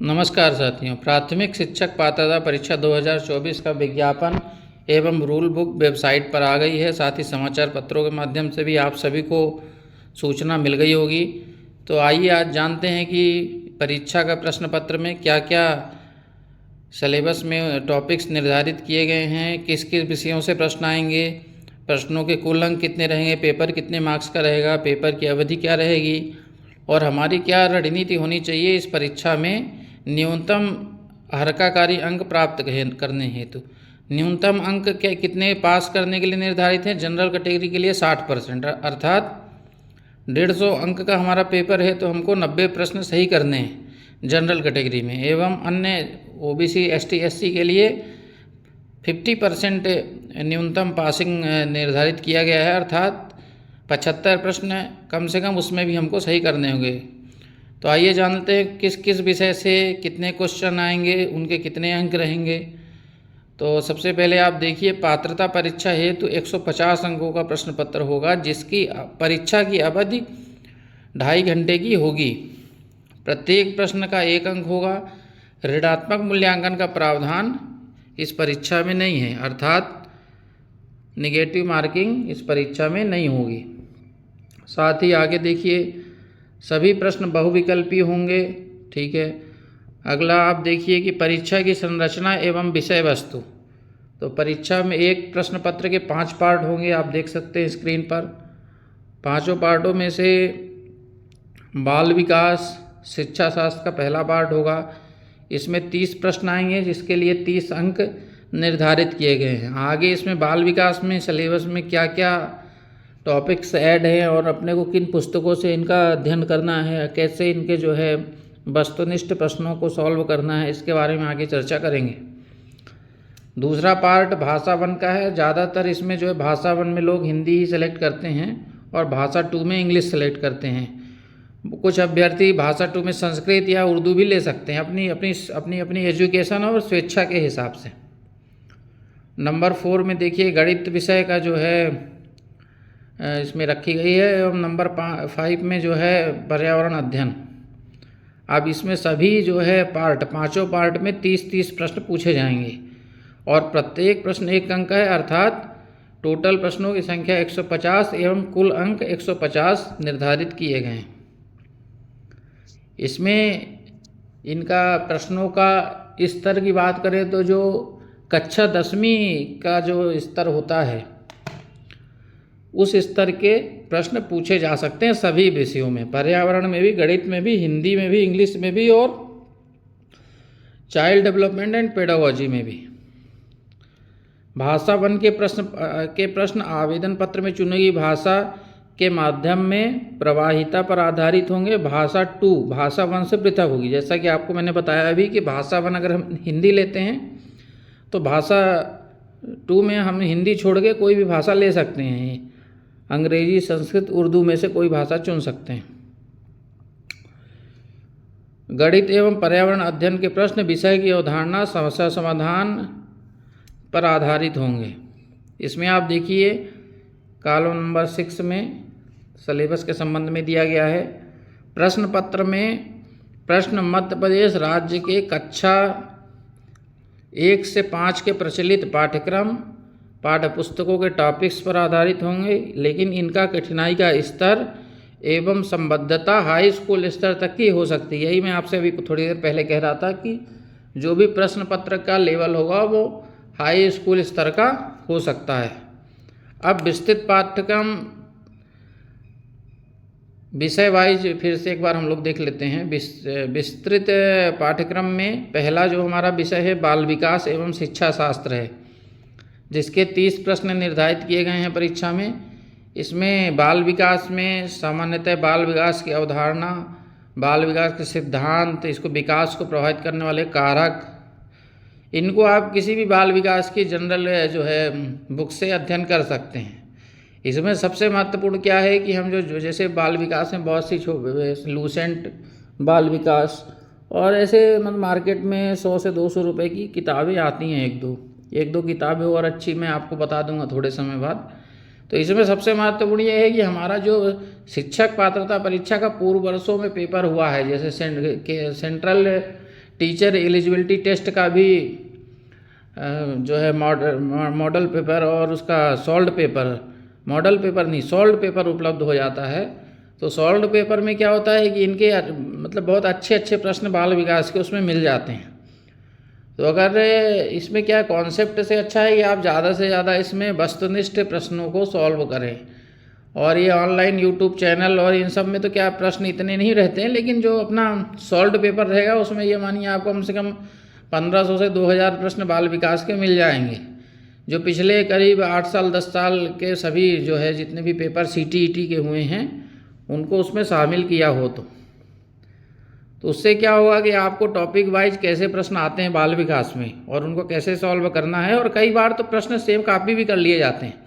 नमस्कार साथियों। प्राथमिक शिक्षक पात्रता परीक्षा 2024 का विज्ञापन एवं रूल बुक वेबसाइट पर आ गई है। साथ ही समाचार पत्रों के माध्यम से भी आप सभी को सूचना मिल गई होगी। तो आइए आज जानते हैं कि परीक्षा का प्रश्न पत्र में क्या क्या सिलेबस में टॉपिक्स निर्धारित किए गए हैं, किस किस विषयों से प्रश्न आएंगे, प्रश्नों के कुल अंक कितने रहेंगे, पेपर कितने मार्क्स का रहेगा, पेपर की अवधि क्या रहेगी और हमारी क्या रणनीति होनी चाहिए इस परीक्षा में न्यूनतम हर्काकारी अंक प्राप्त करने हेतु। न्यूनतम अंक के कितने पास करने के लिए निर्धारित हैं। जनरल कैटेगरी के लिए 60%, अर्थात 150 अंक का हमारा पेपर है तो हमको 90 प्रश्न सही करने हैं जनरल कैटेगरी में। एवं अन्य ओबीसी एसटी एससी के लिए 50% न्यूनतम पासिंग निर्धारित किया गया है, अर्थात 75 प्रश्न कम से कम उसमें भी हमको सही करने होंगे। तो आइए जानते हैं किस किस विषय से कितने क्वेश्चन आएंगे, उनके कितने अंक रहेंगे। तो सबसे पहले आप देखिए, पात्रता परीक्षा हेतु 150 अंकों का प्रश्न पत्र होगा, जिसकी परीक्षा की अवधि 2.5 घंटे की होगी। प्रत्येक प्रश्न का 1 अंक होगा। ऋणात्मक मूल्यांकन का प्रावधान इस परीक्षा में नहीं है, अर्थात नेगेटिव मार्किंग इस परीक्षा में नहीं होगी। साथ ही आगे देखिए, सभी प्रश्न बहुविकल्पी होंगे। ठीक है। अगला आप देखिए कि परीक्षा की संरचना एवं विषय वस्तु। तो परीक्षा में एक प्रश्न पत्र के 5 पार्ट होंगे, आप देख सकते हैं स्क्रीन पर। 5 पार्टों में से बाल विकास शिक्षा शास्त्र का पहला पार्ट होगा। इसमें 30 प्रश्न आएंगे, जिसके लिए 30 अंक निर्धारित किए गए हैं। आगे इसमें बाल विकास में सिलेबस में क्या क्या टॉपिक्स ऐड हैं और अपने को किन पुस्तकों से इनका अध्ययन करना है, कैसे इनके जो है वस्तुनिष्ठ प्रश्नों को सॉल्व करना है, इसके बारे में आगे चर्चा करेंगे। दूसरा पार्ट भाषा वन का है। ज़्यादातर इसमें जो है भाषा वन में लोग हिंदी ही सेलेक्ट करते हैं और भाषा 2 में इंग्लिश सेलेक्ट करते हैं। कुछ अभ्यर्थी भाषा 2 में संस्कृत या उर्दू भी ले सकते हैं, अपनी एजुकेशन और स्वेच्छा के हिसाब से। नंबर 4 में देखिए, गणित विषय का जो है इसमें रखी गई है। एवं नंबर 5 में जो है पर्यावरण अध्ययन। अब इसमें सभी जो है पाँचों पार्ट में 30-30 प्रश्न पूछे जाएंगे और प्रत्येक प्रश्न 1 अंक का है, अर्थात टोटल प्रश्नों की संख्या 150 एवं कुल अंक 150 निर्धारित किए गए हैं। इसमें इनका प्रश्नों का स्तर की बात करें तो जो कक्षा 10वीं का जो स्तर होता है, उस स्तर के प्रश्न पूछे जा सकते हैं सभी विषयों में, पर्यावरण में भी, गणित में भी, हिंदी में भी, इंग्लिश में भी और चाइल्ड डेवलपमेंट एंड पेडागोजी में भी। भाषा वन के प्रश्न आवेदन पत्र में चुनी गई भाषा के माध्यम में प्रवाहिता पर आधारित होंगे। भाषा 2 भाषा वन से पृथक होगी। जैसा कि आपको मैंने बताया अभी कि भाषा वन अगर हम हिंदी लेते हैं तो भाषा 2 में हम हिंदी छोड़ के कोई भी भाषा ले सकते हैं, अंग्रेजी, संस्कृत, उर्दू में से कोई भाषा चुन सकते हैं। गणित एवं पर्यावरण अध्ययन के प्रश्न विषय की अवधारणा, समस्या समाधान पर आधारित होंगे। इसमें आप देखिए कॉलम नंबर 6 में सिलेबस के संबंध में दिया गया है। प्रश्न पत्र में प्रश्न मध्य प्रदेश राज्य के कक्षा 1 से 5 के प्रचलित पाठ्यक्रम पाठ्य पुस्तकों के टॉपिक्स पर आधारित होंगे, लेकिन इनका कठिनाई का स्तर एवं संबद्धता हाई स्कूल स्तर तक की हो सकती है। यही मैं आपसे अभी थोड़ी देर पहले कह रहा था कि जो भी प्रश्न पत्र का लेवल होगा वो हाई स्कूल स्तर का हो सकता है। अब विस्तृत पाठ्यक्रम विषय वाइज फिर से एक बार हम लोग देख लेते हैं। विस्तृत पाठ्यक्रम में पहला जो हमारा विषय है बाल विकास एवं शिक्षा शास्त्र है, जिसके 30 प्रश्न निर्धारित किए गए हैं परीक्षा में। इसमें बाल विकास में सामान्यतः बाल विकास की अवधारणा, बाल विकास के सिद्धांत, इसको विकास को प्रभावित करने वाले कारक, इनको आप किसी भी बाल विकास की जनरल जो है बुक से अध्ययन कर सकते हैं। इसमें सबसे महत्वपूर्ण क्या है कि हम जो जैसे बाल विकास में बहुत सी लूसेंट बाल विकास और ऐसे मतलब मार्केट में 100 से 200 रुपये की किताबें आती हैं, एक दो किताबें और अच्छी मैं आपको बता दूंगा थोड़े समय बाद। तो इसमें सबसे महत्वपूर्ण ये है कि हमारा जो शिक्षक पात्रता परीक्षा का पूर्व वर्षों में पेपर हुआ है, जैसे सेंट्रल टीचर एलिजिबिलिटी टेस्ट का भी जो है मॉडल पेपर और उसका सॉल्व पेपर, मॉडल पेपर नहीं सॉल्व पेपर उपलब्ध हो जाता है। तो सॉल्व पेपर में क्या होता है कि इनके मतलब बहुत अच्छे अच्छे प्रश्न बाल विकास के उसमें मिल जाते हैं। तो अगर इसमें क्या कॉन्सेप्ट से अच्छा है कि आप ज़्यादा से ज़्यादा इसमें वस्तुनिष्ठ प्रश्नों को सॉल्व करें। और ये ऑनलाइन यूट्यूब चैनल और इन सब में तो क्या प्रश्न इतने नहीं रहते हैं, लेकिन जो अपना सॉल्व पेपर रहेगा उसमें ये मानिए आपको कम से कम 1500 से 2000 प्रश्न बाल विकास के मिल जाएंगे, जो पिछले करीब 8 साल 10 साल के सभी जो है जितने भी पेपर CTET के हुए हैं उनको उसमें शामिल किया हो। तो उससे क्या होगा कि आपको टॉपिक वाइज कैसे प्रश्न आते हैं बाल विकास में और उनको कैसे सॉल्व करना है, और कई बार तो प्रश्न सेम कॉपी भी कर लिए जाते हैं,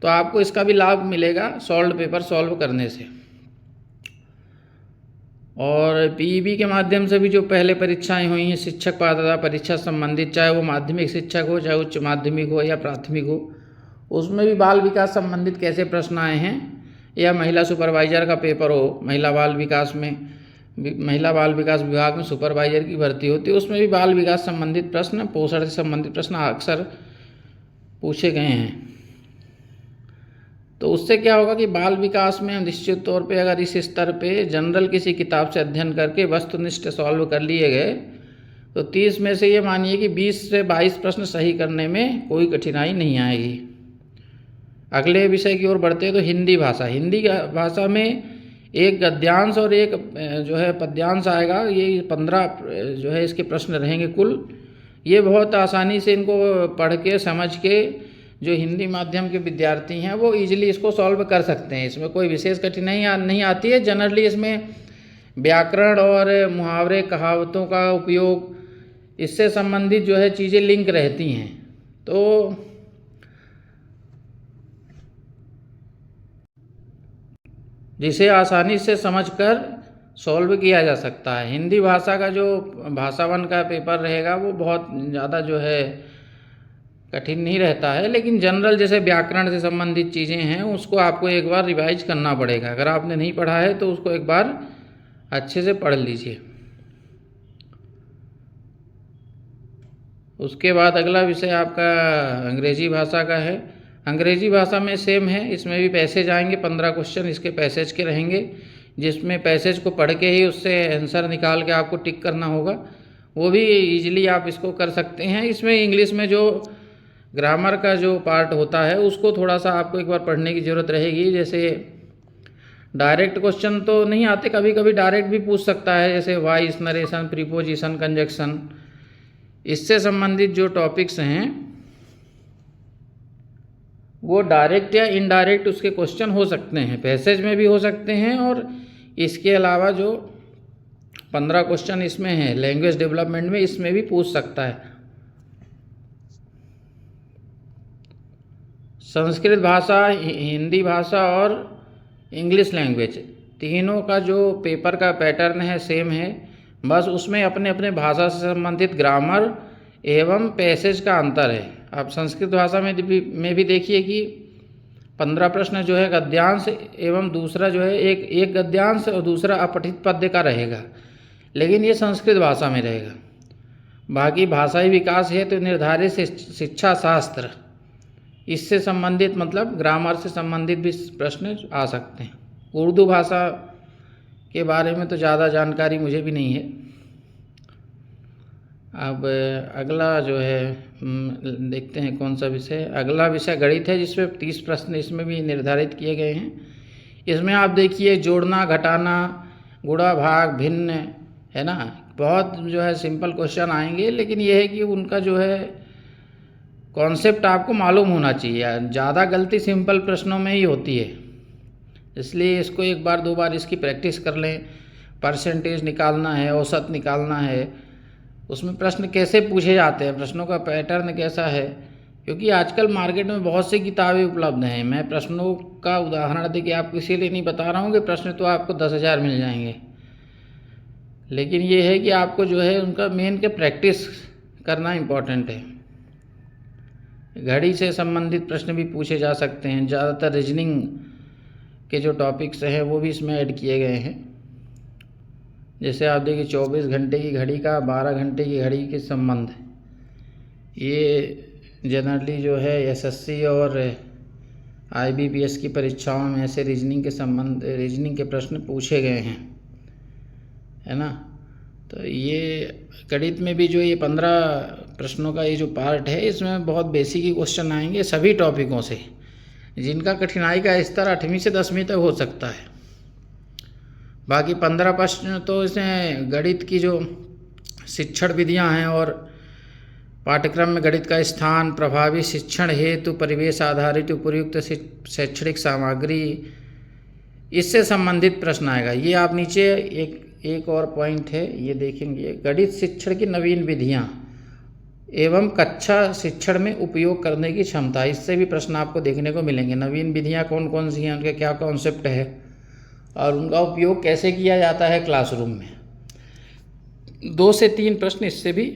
तो आपको इसका भी लाभ मिलेगा सॉल्व पेपर सॉल्व करने से। और PEB के माध्यम से भी जो पहले परीक्षाएं हुई हैं शिक्षक पात्रता परीक्षा संबंधित, चाहे वो माध्यमिक शिक्षक हो, चाहे उच्च माध्यमिक हो या प्राथमिक हो, उसमें भी बाल विकास संबंधित कैसे प्रश्न आए हैं, या महिला सुपरवाइजर का पेपर हो, महिला बाल विकास विभाग में सुपरवाइजर की भर्ती होती है, उसमें भी बाल विकास संबंधित प्रश्न, पोषण से संबंधित प्रश्न अक्सर पूछे गए हैं। तो उससे क्या होगा कि बाल विकास में निश्चित तौर पे अगर इस स्तर पे जनरल किसी किताब से अध्ययन करके वस्तुनिष्ठ सॉल्व कर लिए गए तो 30 में से ये मानिए कि 20 से 22 प्रश्न सही करने में कोई कठिनाई नहीं आएगी। अगले विषय की ओर बढ़ते हैं तो हिंदी भाषा में एक गद्यांश और एक जो है पद्यांश आएगा। ये 15 जो है इसके प्रश्न रहेंगे कुल। ये बहुत आसानी से इनको पढ़ के समझ के जो हिंदी माध्यम के विद्यार्थी हैं वो इजीली इसको सॉल्व कर सकते हैं, इसमें कोई विशेष कठिनाई नहीं आती है। जनरली इसमें व्याकरण और मुहावरे कहावतों का उपयोग इससे संबंधित जो है चीज़ें लिंक रहती हैं, तो जिसे आसानी से समझकर सॉल्व किया जा सकता है। हिंदी भाषा का जो भाषा 1 का पेपर रहेगा वो बहुत ज़्यादा जो है कठिन नहीं रहता है, लेकिन जनरल जैसे व्याकरण से संबंधित चीज़ें हैं उसको आपको एक बार रिवाइज करना पड़ेगा। अगर आपने नहीं पढ़ा है तो उसको एक बार अच्छे से पढ़ लीजिए। उसके बाद अगला विषय आपका अंग्रेजी भाषा का है। अंग्रेजी भाषा में सेम है, इसमें भी पैसेज आएंगे, 15 क्वेश्चन इसके पैसेज के रहेंगे, जिसमें पैसेज को पढ़ के ही उससे आंसर निकाल के आपको टिक करना होगा। वो भी इजीली आप इसको कर सकते हैं। इसमें इंग्लिश में जो ग्रामर का जो पार्ट होता है उसको थोड़ा सा आपको एक बार पढ़ने की ज़रूरत रहेगी। जैसे डायरेक्ट क्वेश्चन तो नहीं आते, कभी कभी डायरेक्ट भी पूछ सकता है, जैसे वॉइस, नरेशन, प्रीपोजिशन, कंजक्शन, इससे संबंधित जो टॉपिक्स हैं वो डायरेक्ट या इनडायरेक्ट उसके क्वेश्चन हो सकते हैं, पैसेज में भी हो सकते हैं। और इसके अलावा जो 15 क्वेश्चन इसमें हैं लैंग्वेज डेवलपमेंट में, इसमें भी पूछ सकता है। संस्कृत भाषा, हिंदी भाषा और इंग्लिश लैंग्वेज, तीनों का जो पेपर का पैटर्न है सेम है, बस उसमें अपने अपने भाषा से संबंधित ग्रामर एवं पैसेज का अंतर है। आप संस्कृत भाषा में भी देखिए कि 15 प्रश्न जो है गद्यांश एवं दूसरा जो है एक गद्यांश और दूसरा अपठित पद्य का रहेगा, लेकिन ये संस्कृत भाषा में रहेगा। बाकी भाषाई विकास है तो निर्धारित शिक्षा शास्त्र, इससे संबंधित मतलब ग्रामर से संबंधित भी प्रश्न आ सकते हैं। उर्दू भाषा के बारे में तो ज़्यादा जानकारी मुझे भी नहीं है। अब अगला जो है देखते हैं कौन सा विषय। अगला विषय गणित है, जिसमें 30 प्रश्न इसमें भी निर्धारित किए गए हैं। इसमें आप देखिए जोड़ना, घटाना, गुणा, भाग, भिन्न, है ना, बहुत जो है सिंपल क्वेश्चन आएंगे, लेकिन यह है कि उनका जो है कॉन्सेप्ट आपको मालूम होना चाहिए। ज़्यादा गलती सिंपल प्रश्नों में ही होती है, इसलिए इसको एक बार 2 बार इसकी प्रैक्टिस कर लें। परसेंटेज निकालना है, औसत निकालना है, उसमें प्रश्न कैसे पूछे जाते हैं, प्रश्नों का पैटर्न कैसा है, क्योंकि आजकल मार्केट में बहुत सी किताबें उपलब्ध हैं। मैं प्रश्नों का उदाहरण दे के आपको इसीलिए नहीं बता रहा हूँ कि प्रश्न तो आपको 10,000 मिल जाएंगे, लेकिन ये है कि आपको जो है उनका मेन के प्रैक्टिस करना इम्पोर्टेंट है। घड़ी से संबंधित प्रश्न भी पूछे जा सकते हैं। ज़्यादातर रीजनिंग के जो टॉपिक्स हैं वो भी इसमें ऐड किए गए हैं। जैसे आप देखिए 24 घंटे की घड़ी का 12 घंटे की घड़ी के संबंध, ये जनरली जो है एसएससी और आईबीपीएस की परीक्षाओं में ऐसे रीजनिंग के प्रश्न पूछे गए हैं, है ना। तो ये गणित में भी जो ये 15 प्रश्नों का ये जो पार्ट है, इसमें बहुत बेसिक ही क्वेश्चन आएंगे सभी टॉपिकों से, जिनका कठिनाई का स्तर 8वीं से 10वीं तक हो सकता है। बाकी 15 प्रश्न तो इसमें गणित की जो शिक्षण विधियां हैं और पाठ्यक्रम में गणित का स्थान, प्रभावी शिक्षण हेतु परिवेश आधारित उपयुक्त शैक्षणिक सामग्री, इससे संबंधित प्रश्न आएगा। ये आप नीचे एक और पॉइंट है, ये देखेंगे, गणित शिक्षण की नवीन विधियां एवं कक्षा शिक्षण में उपयोग करने की क्षमता, इससे भी प्रश्न आपको देखने को मिलेंगे। नवीन विधियां कौन कौन सी हैं, उनके क्या कॉन्सेप्ट है और उनका उपयोग कैसे किया जाता है क्लासरूम में। 2 से 3 प्रश्न इससे भी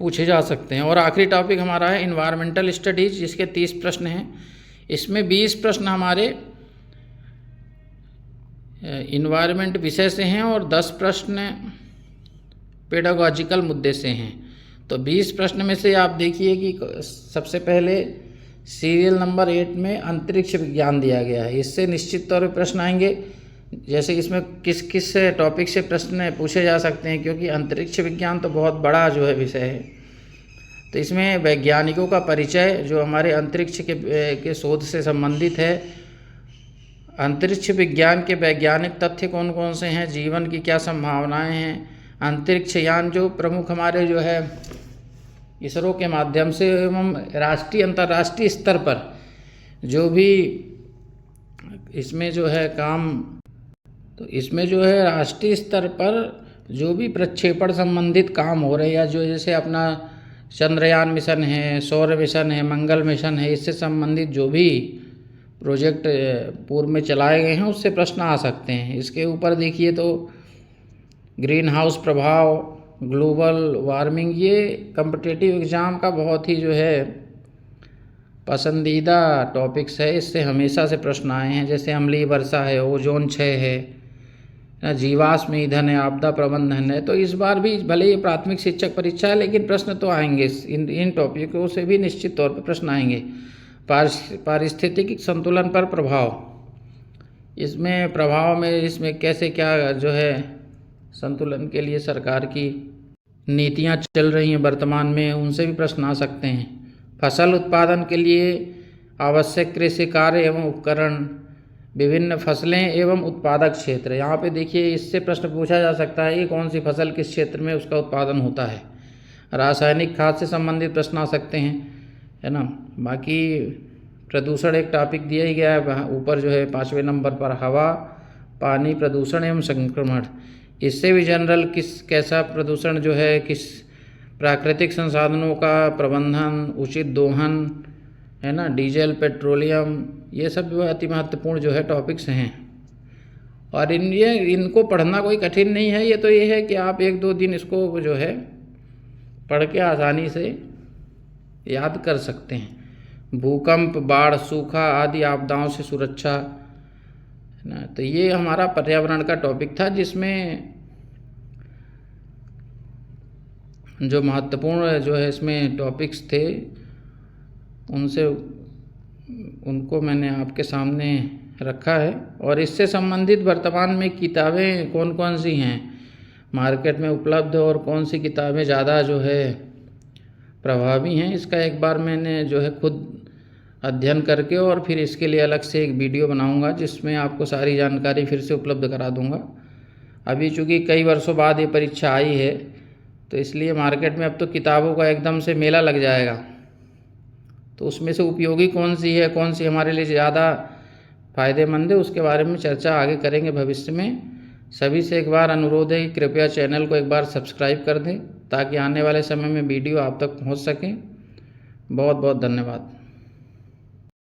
पूछे जा सकते हैं। और आखिरी टॉपिक हमारा है इन्वायरमेंटल स्टडीज़, जिसके 30 प्रश्न हैं। इसमें 20 प्रश्न हमारे इन्वायरमेंट विषय से हैं और 10 प्रश्न पेडागॉजिकल मुद्दे से हैं। तो 20 प्रश्न में से आप देखिए कि सबसे पहले सीरियल नंबर 8 में अंतरिक्ष विज्ञान दिया गया है। इससे निश्चित तौर पर प्रश्न आएंगे, जैसे इसमें किस किस टॉपिक से प्रश्न पूछे जा सकते हैं, क्योंकि अंतरिक्ष विज्ञान तो बहुत बड़ा जो है विषय है। तो इसमें वैज्ञानिकों का परिचय, जो हमारे अंतरिक्ष के शोध से संबंधित है, अंतरिक्ष विज्ञान के वैज्ञानिक तथ्य कौन कौन से हैं, जीवन की क्या संभावनाएं हैं, अंतरिक्ष यान जो प्रमुख हमारे जो है इसरो के माध्यम से एवं राष्ट्रीय अंतर्राष्ट्रीय स्तर पर जो भी इसमें जो है काम, तो इसमें जो है राष्ट्रीय स्तर पर जो भी प्रक्षेपण संबंधित काम हो रहे हैं, या जो जैसे अपना चंद्रयान मिशन है, सौर मिशन है, मंगल मिशन है, इससे संबंधित जो भी प्रोजेक्ट पूर्व में चलाए गए हैं, उससे प्रश्न आ सकते हैं। इसके ऊपर देखिए तो ग्रीन हाउस प्रभाव, ग्लोबल वार्मिंग, ये कॉम्पिटिटिव एग्ज़ाम का बहुत ही जो है पसंदीदा टॉपिक्स है। इससे हमेशा से प्रश्न आए हैं, जैसे अम्लीय वर्षा है, ओजोन क्षय है, जीवाश्म ईंधन है, आपदा प्रबंधन है। तो इस बार भी भले ये प्राथमिक शिक्षक परीक्षा है, लेकिन प्रश्न तो आएंगे, इन टॉपिकों से भी निश्चित तौर पर प्रश्न आएंगे। पारिस्थितिक संतुलन पर प्रभाव, इसमें प्रभाव में इसमें कैसे क्या जो है संतुलन के लिए सरकार की नीतियां चल रही हैं वर्तमान में, उनसे भी प्रश्न आ सकते हैं। फसल उत्पादन के लिए आवश्यक कृषि कार्य एवं उपकरण, विभिन्न फसलें एवं उत्पादक क्षेत्र, यहाँ पे देखिए इससे प्रश्न पूछा जा सकता है कि कौन सी फसल किस क्षेत्र में उसका उत्पादन होता है। रासायनिक खाद से संबंधित प्रश्न आ सकते हैं, है ना। बाकी प्रदूषण एक टॉपिक दिया ही गया है ऊपर जो है 5वें नंबर पर, हवा पानी प्रदूषण एवं संक्रमण। इससे भी जनरल कैसा प्रदूषण जो है, किस प्राकृतिक संसाधनों का प्रबंधन, उचित दोहन, है ना, डीजल पेट्रोलियम, ये सब जो है अति महत्वपूर्ण जो है टॉपिक्स हैं। और इनको पढ़ना कोई कठिन नहीं है। ये है कि आप 1-2 दिन इसको जो है पढ़ के आसानी से याद कर सकते हैं। भूकंप, बाढ़, सूखा आदि आपदाओं से सुरक्षा, है ना। तो ये हमारा पर्यावरण का टॉपिक था, जिसमें जो महत्वपूर्ण जो है इसमें टॉपिक्स थे उनको मैंने आपके सामने रखा है। और इससे संबंधित वर्तमान में किताबें कौन कौन सी हैं मार्केट में उपलब्ध और कौन सी किताबें ज़्यादा जो है प्रभावी हैं, इसका एक बार मैंने जो है खुद अध्ययन करके और फिर इसके लिए अलग से एक वीडियो बनाऊंगा, जिसमें आपको सारी जानकारी फिर से उपलब्ध करा दूंगा। अभी चूँकि कई वर्षों बाद ये परीक्षा आई है, तो इसलिए मार्केट में अब तो किताबों का एकदम से मेला लग जाएगा। तो उसमें से उपयोगी कौन सी है, कौन सी हमारे लिए ज़्यादा फ़ायदेमंद है, उसके बारे में चर्चा आगे करेंगे भविष्य में। सभी से एक बार अनुरोध है कि कृपया चैनल को एक बार सब्सक्राइब कर दें, ताकि आने वाले समय में वीडियो आप तक पहुंच सकें। बहुत बहुत धन्यवाद।